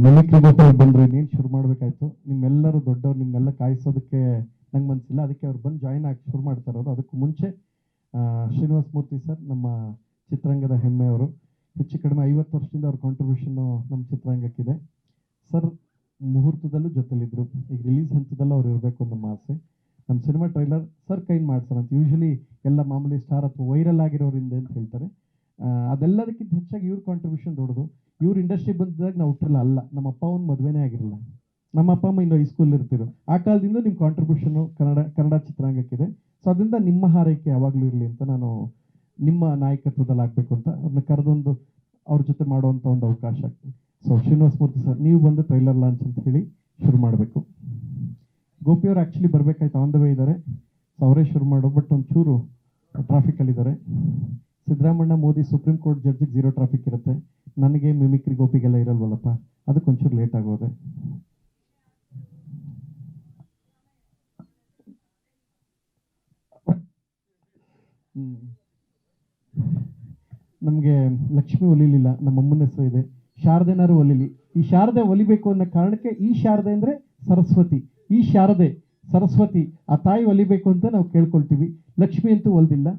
ಮಿಮಿಕ್ರಿಗೆ ಬಂದ್ರು ಇನ್ನೇನು ಶುರು ಮಾಡಬೇಕಾಯ್ತು. ನಿಮ್ಮೆಲ್ಲರೂ ದೊಡ್ಡವ್ರು, ನಿಮ್ಮೆಲ್ಲ ಕಾಯಿಸೋದಕ್ಕೆ ನಂಗೆ ಮನಸ್ಸಿಲ್ಲ. ಅದಕ್ಕೆ ಅವ್ರು ಬಂದು ಜಾಯ್ನ್ ಆಗಿ ಶುರು ಮಾಡ್ತಾರೆ. ಅವರು ಅದಕ್ಕೂ ಮುಂಚೆ ಶ್ರೀನಿವಾಸ ಮೂರ್ತಿ ಸರ್ ನಮ್ಮ ಚಿತ್ರರಂಗದ ಹೆಮ್ಮೆಯವರು. ಹೆಚ್ಚು ಕಡಿಮೆ 50 ವರ್ಷದಿಂದ ಅವ್ರ ಕಾಂಟ್ರಿಬ್ಯೂಷನ್ನು ನಮ್ಮ ಚಿತ್ರರಂಗಕ್ಕಿದೆ. ಸರ್ ಮುಹೂರ್ತದಲ್ಲೂ ಜೊತೆಲಿದ್ರು. ಈಗ ರಿಲೀಸ್ ಹಂತದಲ್ಲೂ ಅವ್ರು ಇರಬೇಕು ಅಂತ ನಮ್ಮ ಆಸೆ. ನಮ್ಮ ಸಿನಿಮಾ ಟ್ರೈಲರ್ ಸರ್ ಕೈಯಿಂದ ಮಾಡ್ತಾರೆ ಅಂತ ಯೂಶಲಿ ಎಲ್ಲ ಮಾಮೂಲಿ ಸ್ಟಾರ್ ಅಥವಾ ವೈರಲ್ ಆಗಿರೋರಿಂದ ಅಂತ ಹೇಳ್ತಾರೆ. ಅದೆಲ್ಲದಕ್ಕಿಂತ ಹೆಚ್ಚಾಗಿ ಇವ್ರ ಕಾಂಟ್ರಿಬ್ಯೂಷನ್ ದೊಡ್ಡದು. ಇವ್ರು ಇಂಡಸ್ಟ್ರಿ ಬಂದಾಗ ನಾವು ಹುಟ್ಟಿರಲ್ಲ, ಅಲ್ಲ ನಮ್ಮ ಅಪ್ಪ ಅವ್ನ ಮದುವೆನೇ ಆಗಿರಲಿಲ್ಲ. ನಮ್ಮ ಅಪ್ಪ ಅಮ್ಮ ಇನ್ನು ಹೈಸ್ಕೂಲ್ ಇರ್ತಿರೋ ಆ ಕಾಲದಿಂದ ನಿಮ್ಮ ಕಾಂಟ್ರಿಬ್ಯೂಷನು ಕನ್ನಡ ಚಿತ್ರರಂಗಕ್ಕಿದೆ. ಸೊ ಅದರಿಂದ ನಿಮ್ಮ ಹಾರೈಕೆ ಯಾವಾಗಲೂ ಇರಲಿ ಅಂತ ನಾನು ನಿಮ್ಮ ನಾಯಕತ್ವದಲ್ಲಿ ಆಗಬೇಕು ಅಂತ ಅವ್ರನ್ನ ಕರೆದೊಂದು ಅವ್ರ ಜೊತೆ ಮಾಡುವಂಥ ಒಂದು ಅವಕಾಶ ಆಗ್ತದೆ. ಸೊ ಶ್ರೀನಿವಾಸ ಮೂರ್ತಿ ಸರ್ ನೀವು ಬಂದು ಟ್ರೈಲರ್ ಲಾಂಚ್ ಅಂತ ಹೇಳಿ ಶುರು ಮಾಡಬೇಕು. ಗೋಪಿಯವರು ಆ್ಯಕ್ಚುಲಿ ಬರಬೇಕಾಯ್ತು, ಆನ್ ದ ವೇ ಇದ್ದಾರೆ. ಸೊ ಅವರೇ ಶುರು ಮಾಡೋ, ಬಟ್ ಒಂಚೂರು ಟ್ರಾಫಿಕಲ್ಲಿದ್ದಾರೆ. ಸಿದ್ದರಾಮಣ್ಣ ಮೋದಿ ಸುಪ್ರೀಂ ಕೋರ್ಟ್ ಜಡ್ಜಿಗೆ 0 ಟ್ರಾಫಿಕ್ ಇರುತ್ತೆ. ನನಗೆ ಮಿಮಿಕ್ರಿ ಗೋಪಿಗೆಲ್ಲ ಇರಲ್ವಲ್ಲಪ್ಪ, ಅದಕ್ಕೆ ಒಂಚೂರು ಲೇಟ್ ಆಗೋದೆ. ನಮಗೆ ಲಕ್ಷ್ಮಿ ಒಲಿಲಿಲ್ಲ, ನಮ್ಮ ಅಮ್ಮನ ಹೆಸರು ಇದೆ. ಶಾರದೆನಾರು ಒಲಿಲಿ. ಈ ಶಾರದೆ ಒಲಿಬೇಕು ಅನ್ನೋ ಕಾರಣಕ್ಕೆ ಈ ಶಾರದೆ ಅಂದರೆ ಸರಸ್ವತಿ. ಈ ಶಾರದೆ ಸರಸ್ವತಿ ಆ ತಾಯಿ ಒಲಿಬೇಕು ಅಂತ ನಾವು ಕೇಳ್ಕೊಳ್ತೀವಿ. ಲಕ್ಷ್ಮಿ ಅಂತೂ ಒಲ್ದಿಲ್ಲ.